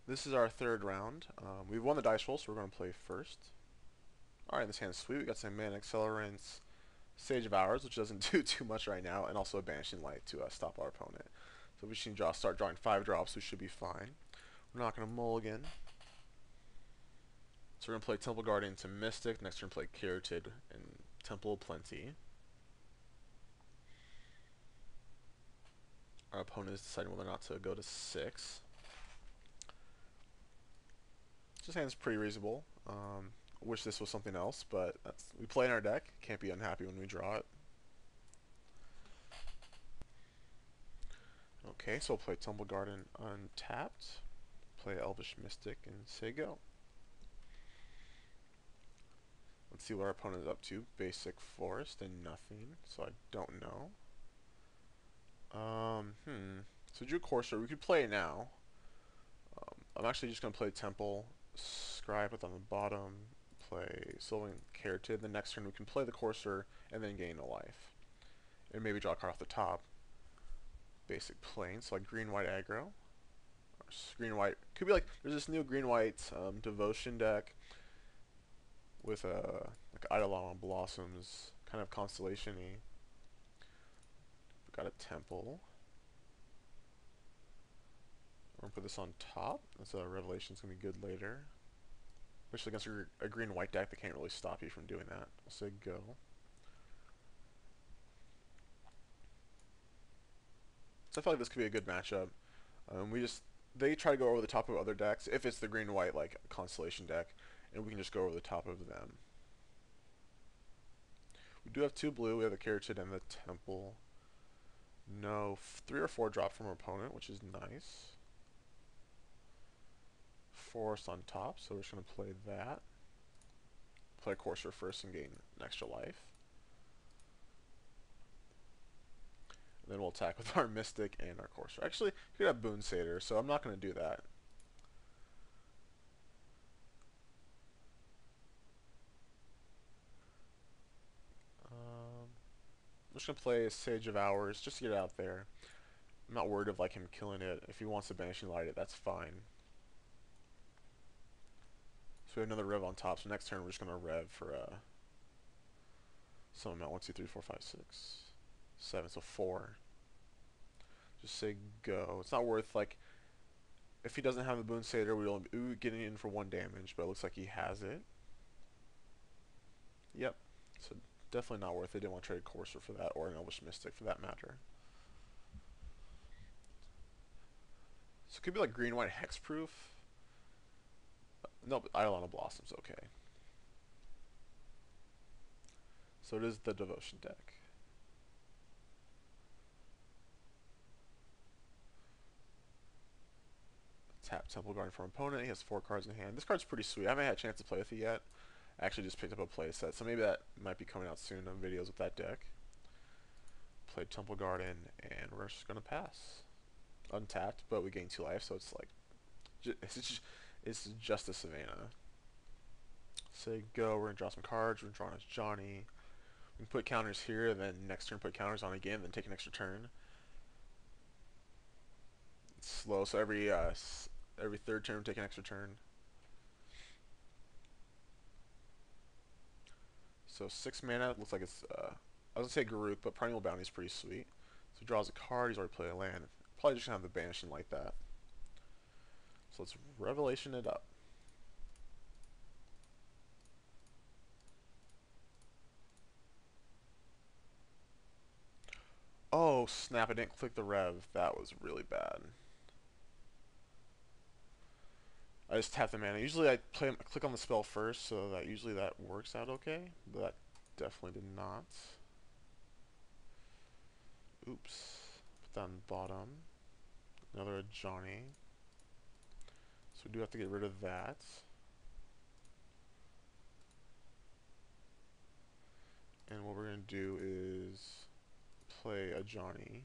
This is our third round. We've won the dice roll, so we're going to play first. Alright, this hand's sweet. We got some mana accelerants, Sage of Hours, which doesn't do too much right now, and also a Banishing Light to stop our opponent. So if we should start drawing 5 drops, we should be fine. We're not going to mulligan. So we're going to play Temple Guardian to Mystic. Next turn, play Carotid and Temple of Plenty. Our opponent is deciding whether or not to go to 6. This hand's pretty reasonable. Wish this was something else, but we play in our deck. Can't be unhappy when we draw it. Okay, so we'll play Temple Garden untapped, play Elvish Mystic, and say go. Let's see what our opponent is up to. Basic Forest and nothing, so I don't know. So drew Courser. We could play it now. I'm actually just going to play Temple, Scribe with on the bottom, play Sylvan Carotid. The next turn we can play the Courser and then gain a life. And maybe draw a card off the top. Basic Plane, so like green-white aggro. Or green-white, could be like, there's this new green-white Devotion deck with like Eidolon Blossoms, kind of constellation-y. Got a Temple. We're going to put this on top. This Revelation's going to be good later. Especially against a green-white deck that can't really stop you from doing that. I'll say go. So I feel like this could be a good matchup. They try to go over the top of other decks, if it's the green-white like Constellation deck, and we can just go over the top of them. We do have 2 blue, we have the Carotid and the Temple. No, 3 or 4 drop from our opponent, which is nice. Forest on top, so we're just going to play that. Play Courser first and gain an extra life. And then we'll attack with our Mystic and our Courser. Actually, we could have Boon Satyr, so I'm not going to do that. I'm just going to play Sage of Hours, just to get it out there. I'm not worried of like him killing it. If he wants to Banishing Light it, that's fine. So we have another Rev on top, so next turn we're just going to Rev for some amount. 1, 2, 3, 4, 5, 6, 7, so 4. Just say go. It's not worth, like, if he doesn't have the Boon Satyr, we'll be getting in for 1 damage, but it looks like he has it. Yep. So definitely not worth it. Didn't want to trade a Courser for that, or an Elvish Mystic for that matter. So it could be like green-white hexproof. No, but Eidolon of Blossom's okay. So it is the Devotion deck. Tap Temple Guardian for opponent. He has 4 cards in hand. This card's pretty sweet. I haven't had a chance to play with it yet. I actually just picked up a playset, so maybe that might be coming out soon on videos with that deck. Played Temple Guardian, and we're just going to pass. Untapped, but we gain 2 life, so it's like, it's just a Savannah. Say go, we're going to draw some cards, we're drawing as Johnny. We can put counters here, and then next turn put counters on again, then take an extra turn. It's slow, so every 3rd turn take an extra turn. So 6 mana, looks like it's, I was going to say Garuk, but Primal Bounty is pretty sweet. So he draws a card, he's already played a land. Probably just going to have the Banishing like that. So let's Revelation it up. Oh, snap, I didn't click the Rev. That was really bad. I just tap the mana. Usually I click on the spell first, so that usually that works out okay, but that definitely did not. Oops. Put that on the bottom. Another Johnny. So we do have to get rid of that. And what we're going to do is play a Johnny.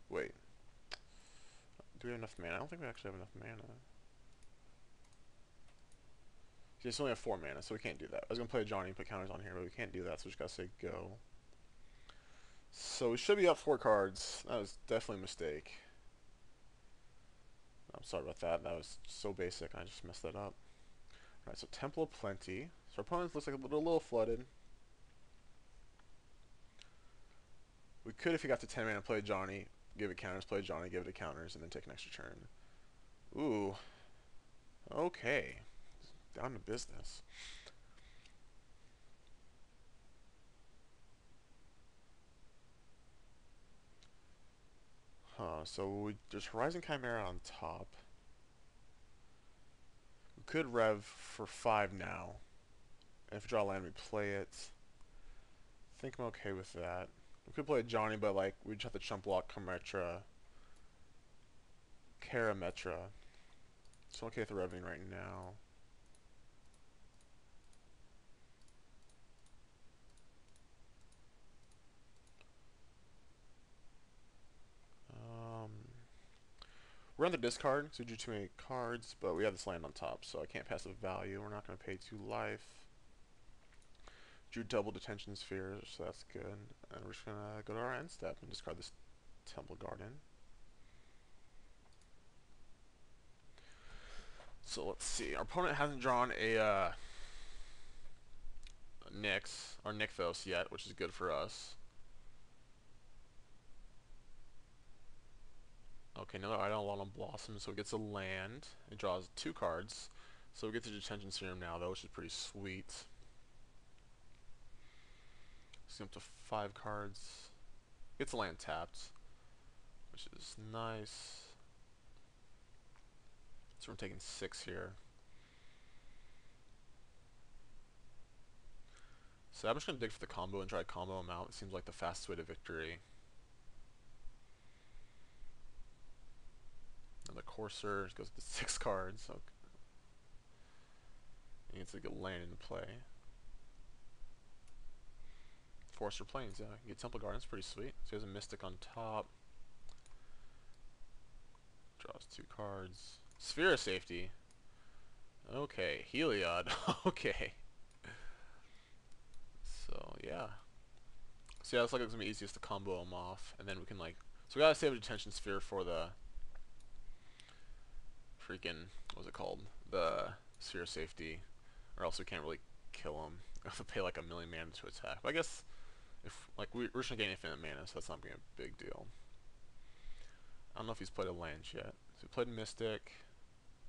Wait. Do we have enough mana? I don't think we actually have enough mana. We just only have 4 mana, so we can't do that. I was going to play a Johnny and put counters on here, but we can't do that, so we just got to say go. So we should be up 4 cards. That was definitely a mistake. sorry about that. That was so basic. I just messed that up. Alright, so Temple of Plenty. So our opponent looks like a little flooded. We could, if he got to 10 mana, play Johnny, give it counters, play Johnny, give it a counters, and then take an extra turn. Ooh. Okay. Down to business. So we just Horizon Chimera on top. We could rev for 5 now. And if we draw land, we play it. I think I'm okay with that. We could play Johnny, but like we just have to chump block Karametra. So I'm okay with the revving right now. We're on the discard, so we drew too many cards, but we have this land on top, so I can't pass the value. We're not going to pay 2 life. Drew double detention spheres, so that's good. And we're just going to go to our end step and discard this Temple Garden. So let's see. Our opponent hasn't drawn a Nyx, or Nykthos yet, which is good for us. Okay, another Eidolon Blossom, so it gets a land. It draws 2 cards. So we get the Detention Serum now, though, which is pretty sweet. So up to 5 cards. Gets a land tapped, which is nice. So we're taking 6 here. So I'm just going to dig for the combo and try to combo them out. It seems like the fastest way to victory. And the Courser goes to 6 cards. Okay. He needs to get land into play. Forester Plains, yeah. You get Temple Garden's pretty sweet. So he has a Mystic on top. Draws 2 cards. Sphere of Safety. Okay. Heliod. Okay. So, yeah. So yeah, it's like it's going to be easiest to combo them off. And then we can like... So we got to save a Detention Sphere for the... freaking... What was it called? The Sphere of Safety. Or else we can't really kill him. We have to pay like 1 million mana to attack. But I guess... If like we're just gonna gain infinite mana, so that's not gonna be a big deal. I don't know if he's played a land yet. So he played Mystic.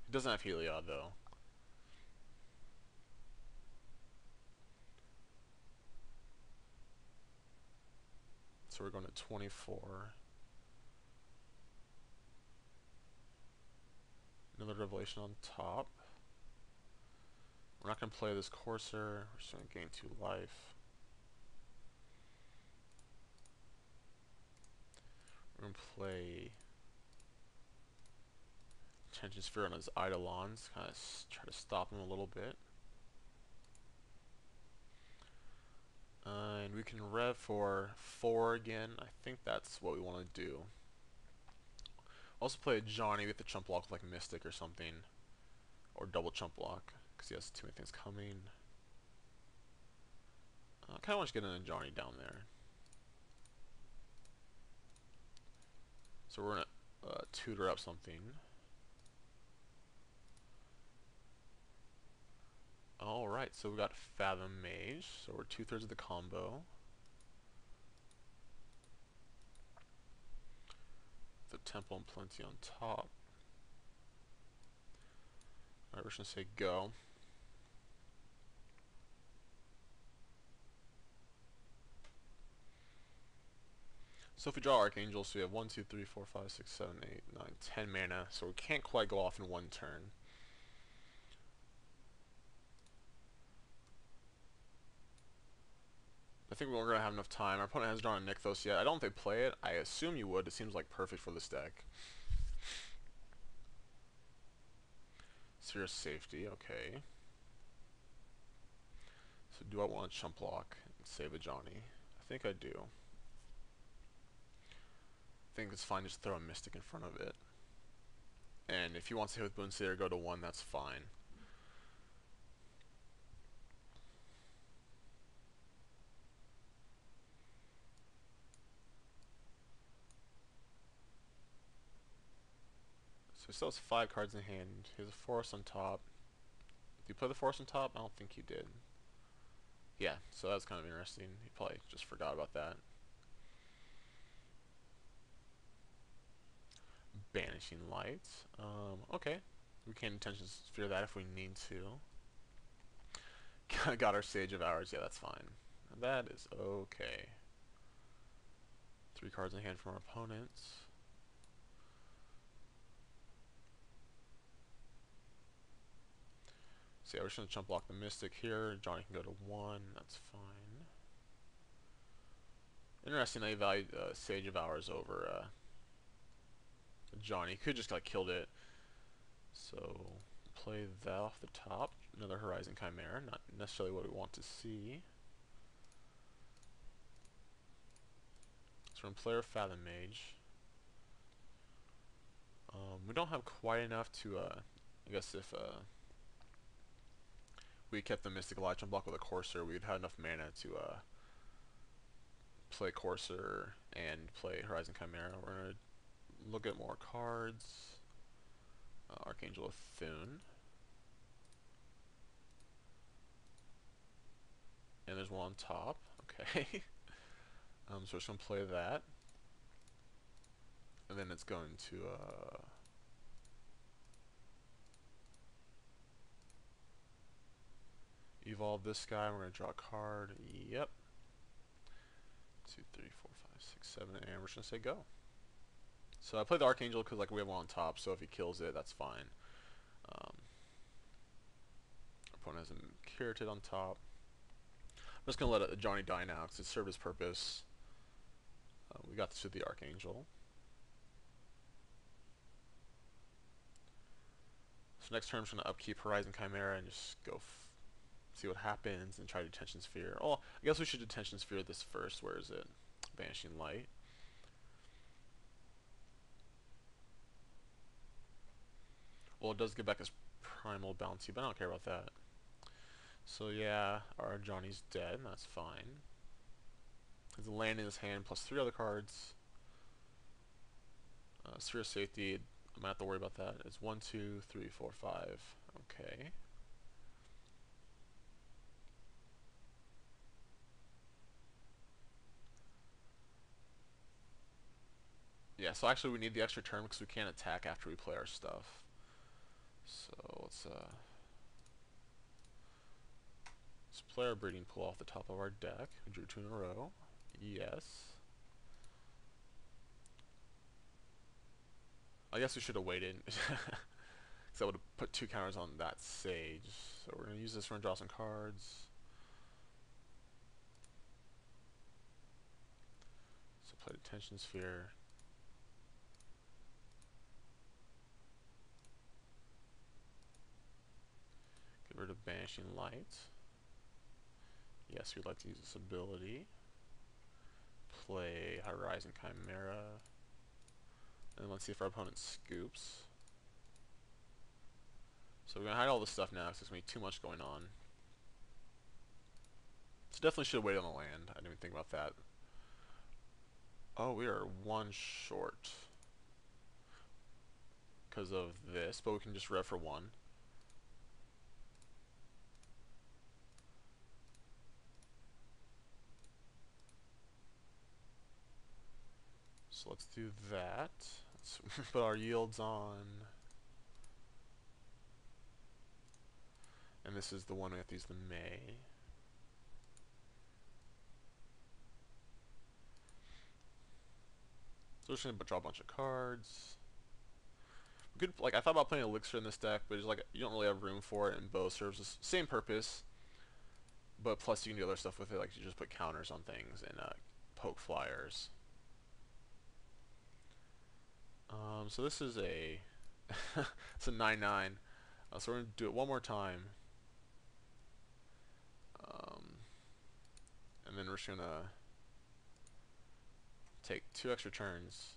He doesn't have Heliod though. So we're going to 24. Another Revelation on top. We're not gonna play this Courser. We're just gonna gain 2 life. We're going to play Detention Sphere on his Eidolons, kind of try to stop him a little bit. And we can rev for 4 again. I think that's what we want to do. Also play a Johnny with the chump block with like Mystic or something. Or double chump block, because he has too many things coming. I kind of want to get in a Johnny down there. So we're going to tutor up something. Alright, so we got Fathom Mage, so we're 2/3 of the combo. The Temple and Plenty on top. Alright, we're just going to say go. So if we draw Archangels, so we have 1, 2, 3, 4, 5, 6, 7, 8, 9, 10 mana, so we can't quite go off in 1 turn. I think we're going to have enough time. Our opponent hasn't drawn a Nykthos yet. I don't think they play it. I assume you would. It seems like perfect for this deck. Sphere of Safety, okay. So do I want to chump block and save a Johnny? I think I do. I think it's fine just throw a Mystic in front of it. And if he wants to hit with Boonseer, go to 1, that's fine. So he still has 5 cards in hand. He has a forest on top. Did he play the forest on top? I don't think he did. Yeah, so that's kind of interesting. He probably just forgot about that. Banishing Lights. Okay. We can Intention Sphere that if we need to. Got our Sage of Hours. Yeah, that's fine. That is okay. 3 cards in hand from our opponents. So yeah, we're just going to chump block the Mystic here. Johnny can go to 1. That's fine. Interesting that he valued Sage of Hours over Johnny. He could just like killed it. So play that off the top. Another Horizon Chimera. Not necessarily what we want to see. So we're going to play our Fathom Mage. We don't have quite enough to, I guess if we kept the Mystic alive, jump block with a Courser, we'd have enough mana to play Courser and play Horizon Chimera. We're going to look at more cards. Archangel of Thune. And there's one on top. Okay. So we're just going to play that. And then it's going to evolve this guy. We're going to draw a card. Yep. 2, 3, 4, 5, 6, 7, and we're just going to say go. So I played the Archangel because like we have one on top, so if he kills it, that's fine. Our opponent has a Keratin on top. I'm just going to let Johnny die now because it served its purpose. We got this with the Archangel. So next turn I'm just going to upkeep Horizon Chimera and just go see what happens and try Detention Sphere. Oh, I guess we should Detention Sphere this first. Where is it? Banishing Light. Well, it does get back his Primal Bounty, but I don't care about that. So yeah, our Johnny's dead, and that's fine. He has a land in his hand plus 3 other cards. Sphere of Safety, I'm not have to worry about that. It's 1, 2, 3, 4, 5. Okay. Yeah, so actually we need the extra turn because we can't attack after we play our stuff. So let's play our Breeding Pool off the top of our deck. We drew 2 in a row. Yes. I guess we should have waited. Because I would have put 2 counters on that Sage. So we're going to use this. We're going to draw some cards. So play Detention Sphere. Get rid of Banishing Light. Yes, we'd like to use this ability. Play Horizon Chimera. And let's see if our opponent scoops. So we're going to hide all this stuff now because there's going to be too much going on. So definitely should have waited on the land. I didn't even think about that. Oh, we are 1 short because of this, but we can just rev for 1. So let's do that. Let's put our yields on. And this is the one we have to use the May. So we're just going to draw a bunch of cards. Good, like I thought about playing Elixir in this deck, but it's like you don't really have room for it, and Bow serves the same purpose. But plus you can do other stuff with it, like you just put counters on things and poke flyers. So this is a it's a 9/9. So we're gonna do it one more time, and then we're just gonna take 2 extra turns.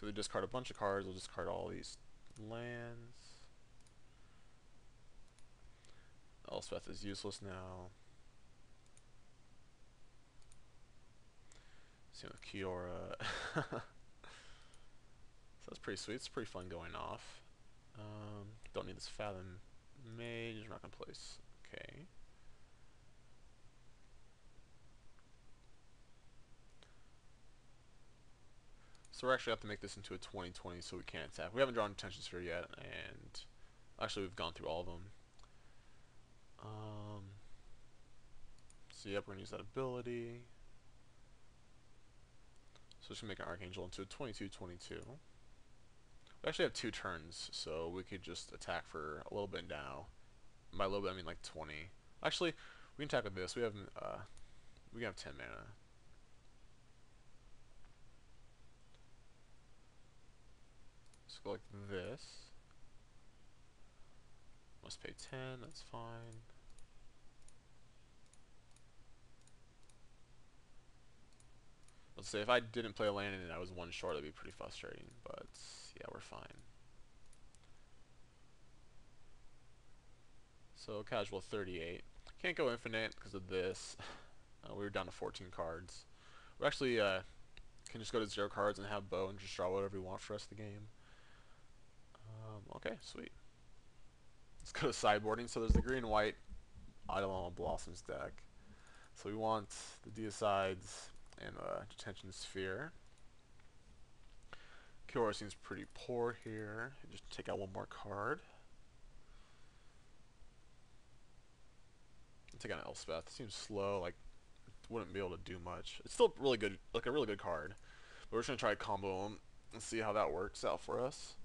So we discard a bunch of cards. We'll discard all these lands. Elspeth is useless now. Same with Kiora. So that's pretty sweet. It's pretty fun going off. Don't need this Fathom Mage. I'm not gonna place. Okay. So we're actually have to make this into a 20/20 so we can't attack. We haven't drawn Attention Sphere yet, and actually we've gone through all of them. So yep, we're gonna use that ability. So just gonna make an Archangel into a 22/22. We actually have 2 turns, so we could just attack for a little bit now. By a little bit, I mean like 20. Actually, we can attack with this. We can have 10 mana. Let's go like this. Must pay 10. That's fine. Let's say if I didn't play a land and I was 1 short, that'd be pretty frustrating. But yeah, we're fine. So casual 38. Can't go infinite because of this. We were down to 14 cards. We actually can just go to 0 cards and have bow and just draw whatever we want for the rest of the game. Okay, sweet. Let's go to sideboarding. So there's the green and white Eidolon Blossoms deck. So we want the Deicides and Detention Sphere. Kiora seems pretty poor here. Just take out 1 more card. Take out an Elspeth. It seems slow, like wouldn't be able to do much. It's still really good, like a really good card. But we're just gonna try to combo them and see how that works out for us.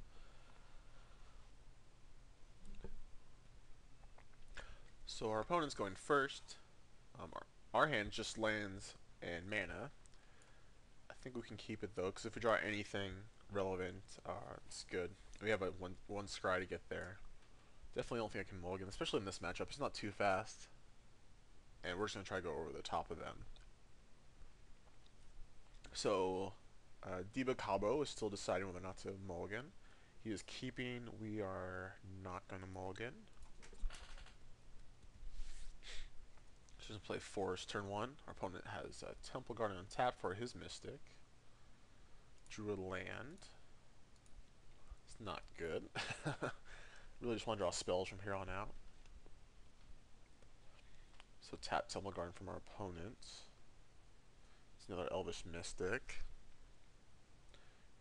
So our opponent's going first. Our hand just lands and mana. I think we can keep it though, because if we draw anything relevant, it's good. We have a one scry to get there. Definitely don't think I can mulligan, especially in this matchup. He's not too fast. And we're just going to try to go over the top of them. So, Deba Cabo is still deciding whether or not to mulligan. He is keeping. We are not going to mulligan. Just going to play Forest turn 1. Our opponent has Temple Garden on tap for his Mystic. Drew a land. It's not good. Really just want to draw spells from here on out. So tap Temple Garden from our opponent. It's another Elvish Mystic.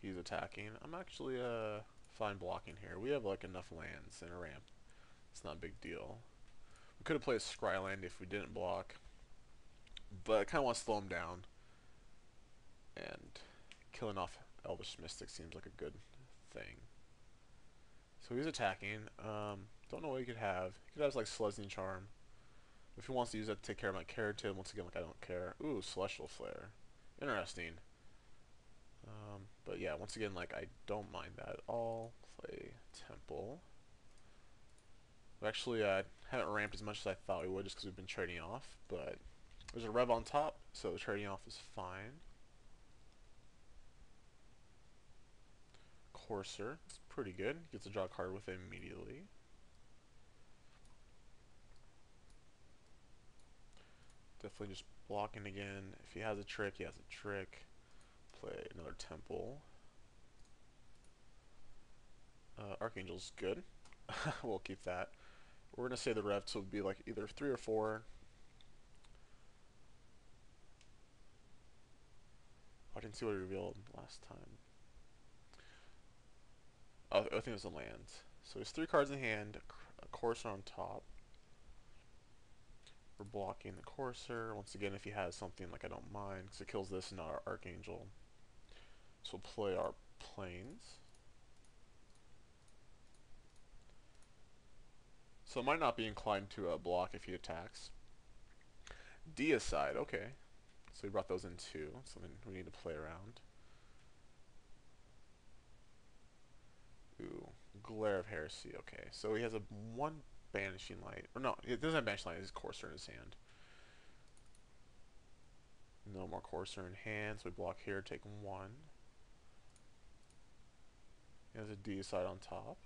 He's attacking. I'm actually fine blocking here. We have like enough lands and a ramp. It's not a big deal. We could have played Scryland if we didn't block, but I kind of want to slow him down. And killing off Elvish Mystic seems like a good thing. So he's attacking. Don't know what he could have. He could have like Celestial Charm. If he wants to use that to take care of my Keratin, once again, like I don't care. Ooh, Celestial Flare. Interesting. But yeah, once again, like I don't mind that at all. Play Temple. We actually haven't ramped as much as I thought we would just because we've been trading off, but there's a Rev on top, so trading off is fine. Courser, it's pretty good. Gets to draw a card with it immediately. Definitely just blocking again. If he has a trick, he has a trick. Play another Temple. Archangel's good. We'll keep that. We're going to say the revs will be like either 3 or 4. I didn't see what he revealed last time. Oh, I think it was a land. So there's 3 cards in hand, a Courser on top. We're blocking the Courser. Once again, if he has something, like I don't mind, because it kills this and not our Archangel. So we'll play our Plains. So I might not be inclined to block if he attacks. Deicide, okay. So we brought those in too. Something we need to play around. Ooh, Glare of Heresy, okay. So he has a 1 Banishing Light. Or no, it doesn't have Banishing Light, it has Courser in his hand. No more Courser in hand, so we block here, take 1. He has a Deicide on top.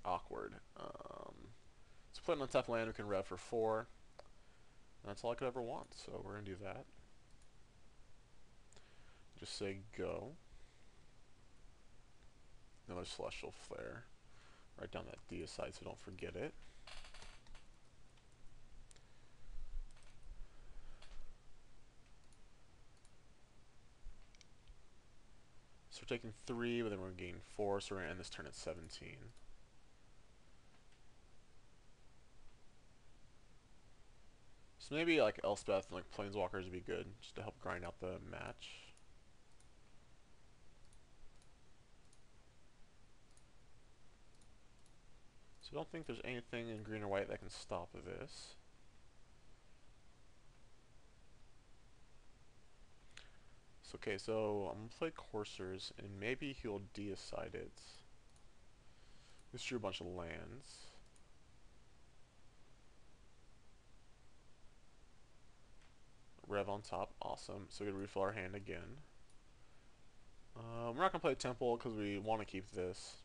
Awkward. So put an untapped land, we can rev for 4. That's all I could ever want, so we're going to do that. Just say go. Another Celestial Flare. Write down that deicide so don't forget it. So we're taking 3, but then we're gaining 4, so we're going to end this turn at 17. So maybe like Elspeth and like Planeswalkers would be good, just to help grind out the match. So I don't think there's anything in green or white that can stop this. So okay, so I'm going to play Coursers, and maybe he'll deicide it. This drew a bunch of lands. Rev on top, awesome. So we can refill our hand again. We're not going to play Temple because we want to keep this.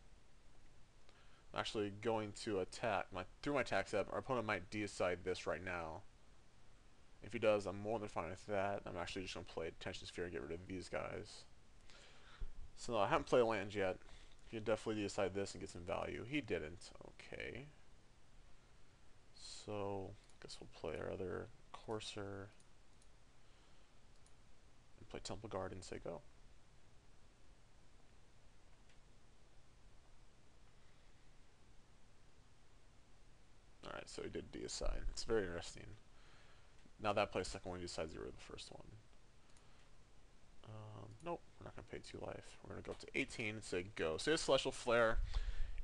I'm actually going to attack. Through my attack step, our opponent might deicide this right now. If he does, I'm more than fine with that. I'm actually just going to play Tension Sphere and get rid of these guys. So no, I haven't played lands yet. He can definitely deicide this and get some value. He didn't. Okay. So, I guess we'll play our other Courser. And play Temple Guard and say go. Alright, so he did deicide. It's very interesting. Now that plays second one, he decides to get rid of the first one. Nope, we're not going to pay 2 life. We're going to go up to 18 and say go. So he has Celestial Flare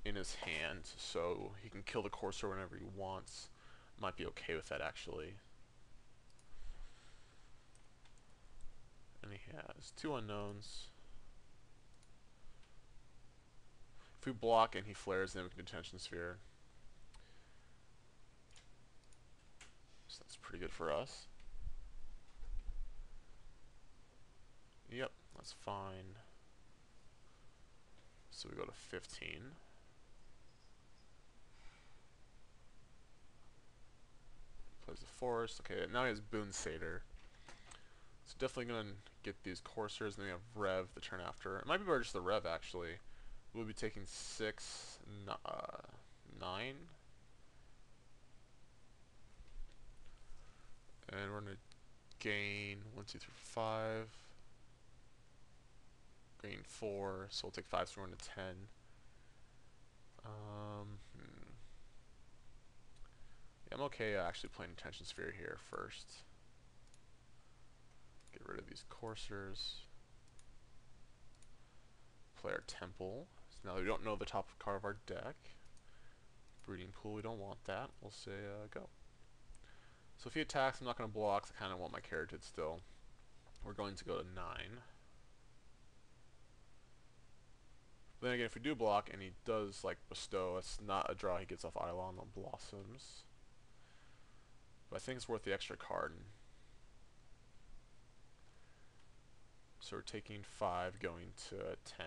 in his hand, so he can kill the Courser whenever he wants. Might be okay with that, actually. And he has 2 unknowns. If we block and he flares, then we can do Tension Sphere. So that's pretty good for us. Yep, that's fine. So we go to 15. Plays the Forest. Okay, now he has Boon Satyr. So definitely going to get these Coursers, and then we have Rev the turn after. It might be better just the Rev, actually. We'll be taking 6, 9. And we're going to gain 1, 2, 3, 5. Gain 4, so we'll take 5, so we're going to 10. Yeah, I'm okay actually playing Tension Sphere here first. Get rid of these Coursers. Play our Temple. So now we don't know the top card of our deck. Breeding Pool, we don't want that. We'll say go. So if he attacks, I'm not going to block, so I kind of want my Carotid still. We're going to go to 9. But then again, if we do block and he does like bestow, it's not a draw he gets off Eidolon on Blossoms. But I think it's worth the extra card. So we're taking 5, going to 10.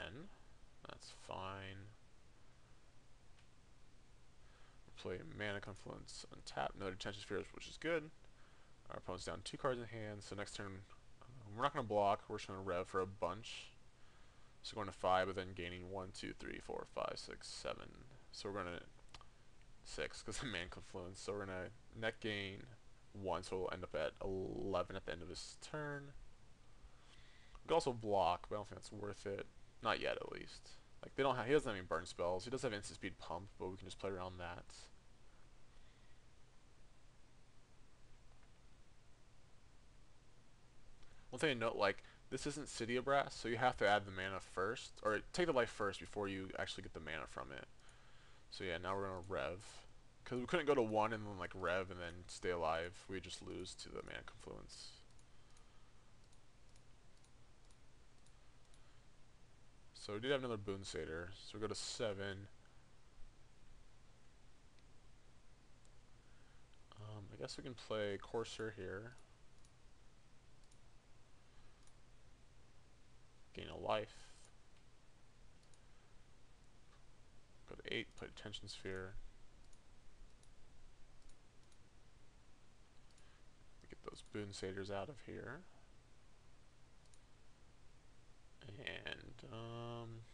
That's fine. We'll play Mana Confluence, untap, no Tension Spheres, which is good. Our opponent's down 2 cards in hand, so next turn we're not going to block, we're just going to rev for a bunch. So going to 5, but then gaining 1, 2, 3, 4, 5, 6, 7. So we're going to 6 because of Mana Confluence. So we're going to net gain 1, so we'll end up at 11 at the end of his turn. We could also block, but I don't think that's worth it. Not yet, at least. Like he doesn't have any burn spells. He does have instant speed pump, but we can just play around that. One thing to note, like, this isn't Cydia Brass, so you have to add the mana first, or take the life first before you actually get the mana from it. So yeah, now we're gonna rev. Because we couldn't go to 1 and then like rev and then stay alive. We just lose to the Mana Confluence. So we did have another Boon Satyr. So we go to 7. I guess we can play Courser here. Gain a life. Go to 8, play Tension Sphere. those Boon Satyrs out of here. And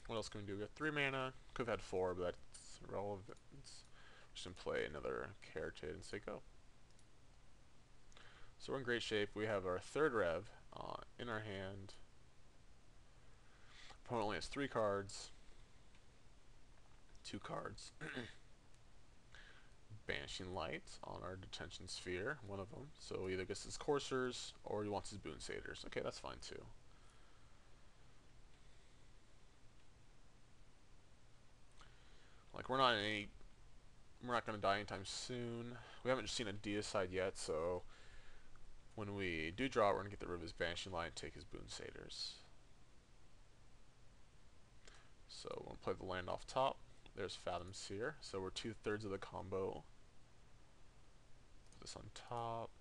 what else can we do? We got 3 mana. Could have had 4, but that's irrelevant. Just gonna play another Caryatid and say go. So we're in great shape. We have our 3rd Rev in our hand. Opponent only has 3 cards. 2 cards. Banishing Light on our Detention Sphere, one of them. So either gets his Coursers or he wants his Boon Satyrs. Okay, that's fine too. Like we're not gonna die anytime soon. We haven't seen a Deicide yet, so when we do draw it, we're gonna get rid of his Banishing Light and take his Boon Satyrs. So we'll play the land off top. There's Fathom Seer. So we're 2/3 of the combo. Put this on top.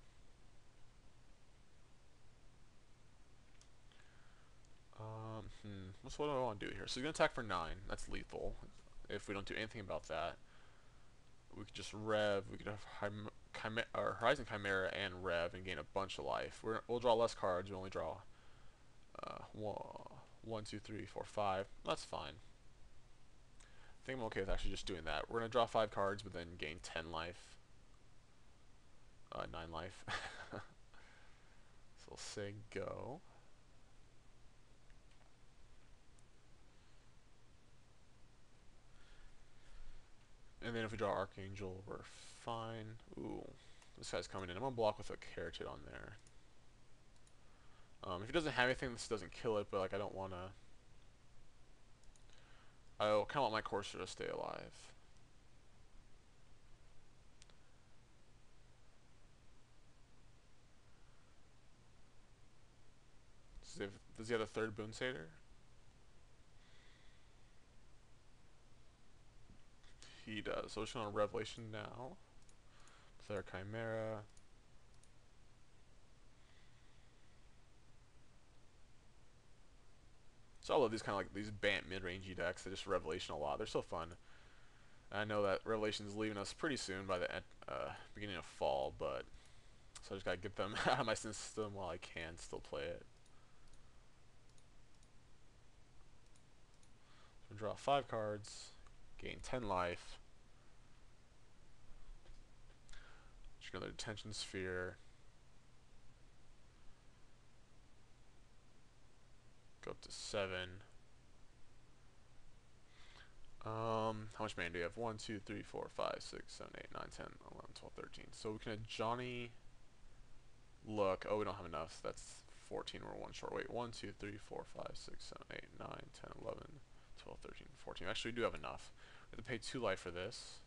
What do I want to do here? So he's gonna attack for 9. That's lethal. If we don't do anything about that, we could just Rev. We could have Horizon Chimera and Rev and gain a bunch of life. We'll draw less cards. We only draw 1, 2, 3, 4, 5. That's fine. I think I'm okay with actually just doing that. We're gonna draw 5 cards, but then gain 10 life. 9 life. So we'll say go. And then if we draw Archangel, we're fine. Ooh, this guy's coming in. I'm gonna block with a Caryatid on there. If he doesn't have anything, this doesn't kill it, but like I don't wanna. I kind of want my Courser to stay alive. Does he have a 3rd Boon Satyr? He does. So we're just going to Revelation now. Play our Chimera. So I love these kind of like these Bant Midrange decks. They just Revelation a lot. They're so fun. And I know that Revelation's leaving us pretty soon by the beginning of fall, but so I just gotta get them out of my system while I can still play it. So draw 5 cards, gain 10 life. Just another Detention Sphere. Go up to 7. How much mana do we have? 1, 2, 3, 4, 5, 6, 7, 8, 9, 10, 11, 12, 13. So we can have Johnny look. Oh, we don't have enough. That's 14. We're 1 short. Wait, 1, 2, 3, 4, 5, 6, 7, 8, 9, 10, 11, 12, 13, 14. Actually, we do have enough. We have to pay 2 life for this.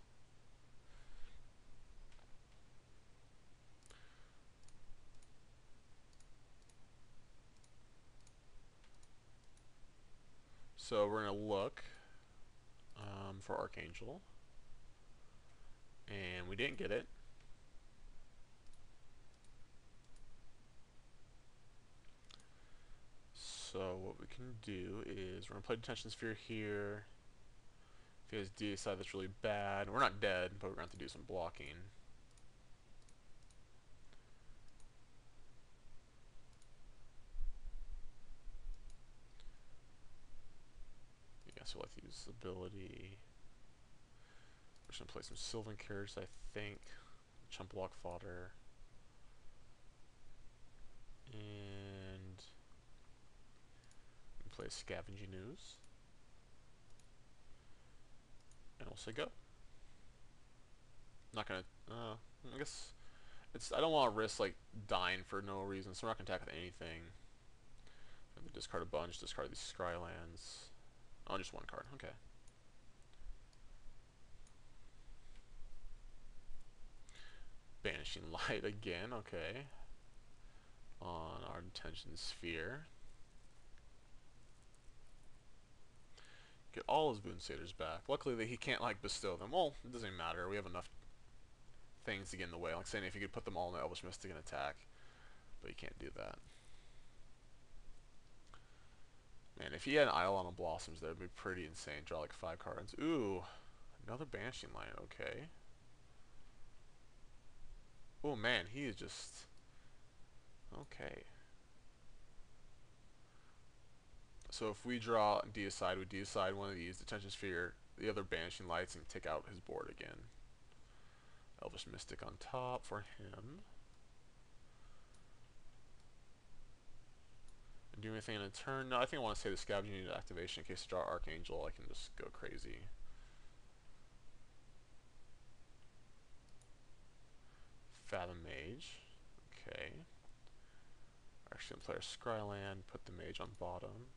So we're going to look for Archangel. And we didn't get it. So what we can do is we're going to play Detention Sphere here. If he has Deicide, that's really bad. We're not dead, but we're going to have to do some blocking. Yeah, so we'll have to use this ability. We're just going to play some Sylvan Carriers, I think. Chump block fodder. And play Scavenging Ooze. And we'll say go. Not gonna, I guess, I don't want to risk, like, dying for no reason, so we're not gonna attack with anything. Discard a bunch, discard these Scry lands. Oh, just 1 card, okay. Banishing Light again, okay. On our Detention Sphere. Get all his Boon Satyrs back. Luckily, he can't, like, bestow them. Well, it doesn't even matter. We have enough things to get in the way. Like saying if you could put them all in the Elvish Mystic and attack. But you can't do that. Man, if he had an Isle on the Blossoms, that would be pretty insane. Draw like 5 cards. Ooh, another Banishing Light. Okay. Oh man, he is just Okay. So if we draw deicide, we deicide one of these, Detention Sphere, the other Banishing Lights, and take out his board again. Elvish Mystic on top for him. And do anything in a turn? No, I think I want to say the Scavenging Unit activation in case I draw Archangel, I can just go crazy. Fathom Mage. Okay. Actually, I'm going to play our Scryland, put the Mage on bottom.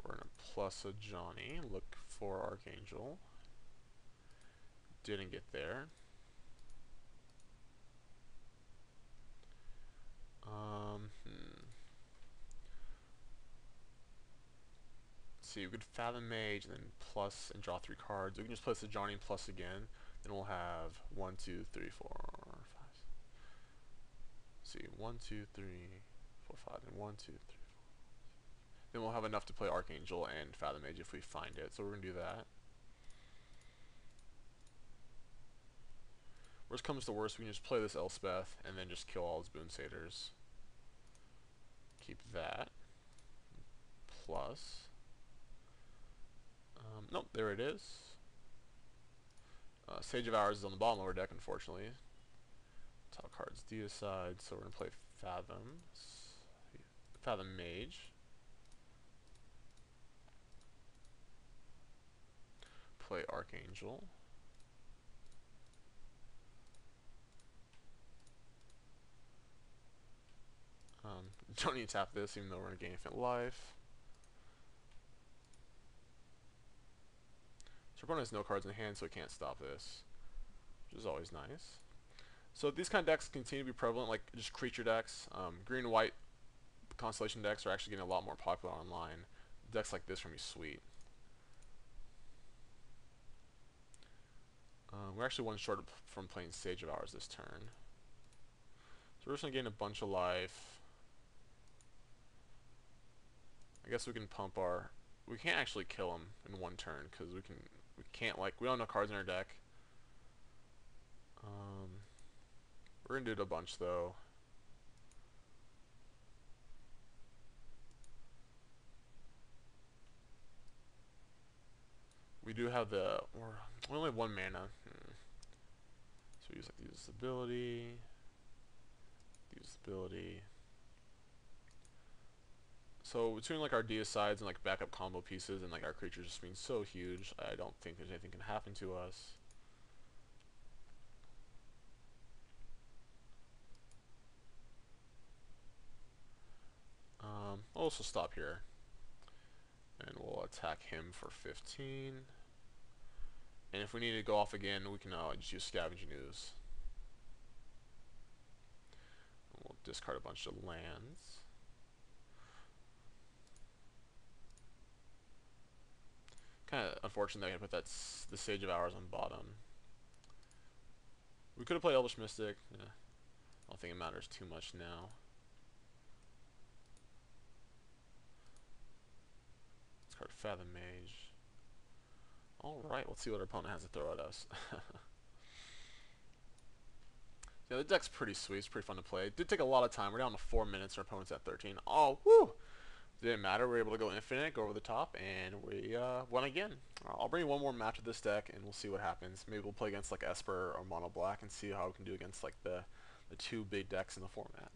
We're going to plus a Johnny, look for Archangel. Didn't get there. Let's see, we could Fathom Mage and then plus and draw 3 cards. We can just place the Johnny and plus again. Then we'll have 1, 2, 3, 4, 5. Let's see, 1, 2, 3, 4, 5, and 1, 2, 3, 4. Then we'll have enough to play Archangel and Fathom Mage if we find it. So we're gonna do that. Worst comes to worst, we can just play this Elspeth and then just kill all his Boon Satyrs. Keep that. Plus. Nope, there it is. Sage of Hours is on the bottom of our deck, unfortunately. Top card's Deicide, so we're going to play Fathom Mage. Play Archangel. Don't need to tap this, even though we're going to gain infinite life. So our opponent has no cards in hand, so it can't stop this, which is always nice. So these kind of decks continue to be prevalent, like just creature decks. Green and white constellation decks are actually getting a lot more popular online. Decks like this are going to be sweet. We're actually one short from playing Sage of Hours this turn. So we're just going to gain a bunch of life. I guess we can pump our... We can't actually kill him in one turn, because we can't, like, we don't have no cards in our deck. We're going to do it a bunch, though. We do have the... We only have 1 mana. So we use, like, use this ability. Use this ability. So between like our Deicides and like backup combo pieces and like our creatures just being so huge, I don't think there's anything can happen to us. I'll also stop here. And we'll attack him for 15. And if we need to go off again, we can just use Scavenging Ooze. We'll discard a bunch of lands. Kind of unfortunate that I can put the Sage of Hours on bottom. We could have played Elvish Mystic. Yeah. I don't think it matters too much now. Let's card Fathom Mage. Alright, let's see what our opponent has to throw at us. Yeah, the deck's pretty sweet. It's pretty fun to play. It did take a lot of time. We're down to 4 minutes. Our opponent's at 13. Oh, whoo! Didn't matter. We were able to go infinite, go over the top, and we won again. I'll bring you one more match with this deck, and we'll see what happens. Maybe we'll play against like Esper or Mono Black and see how we can do against like the 2 big decks in the format.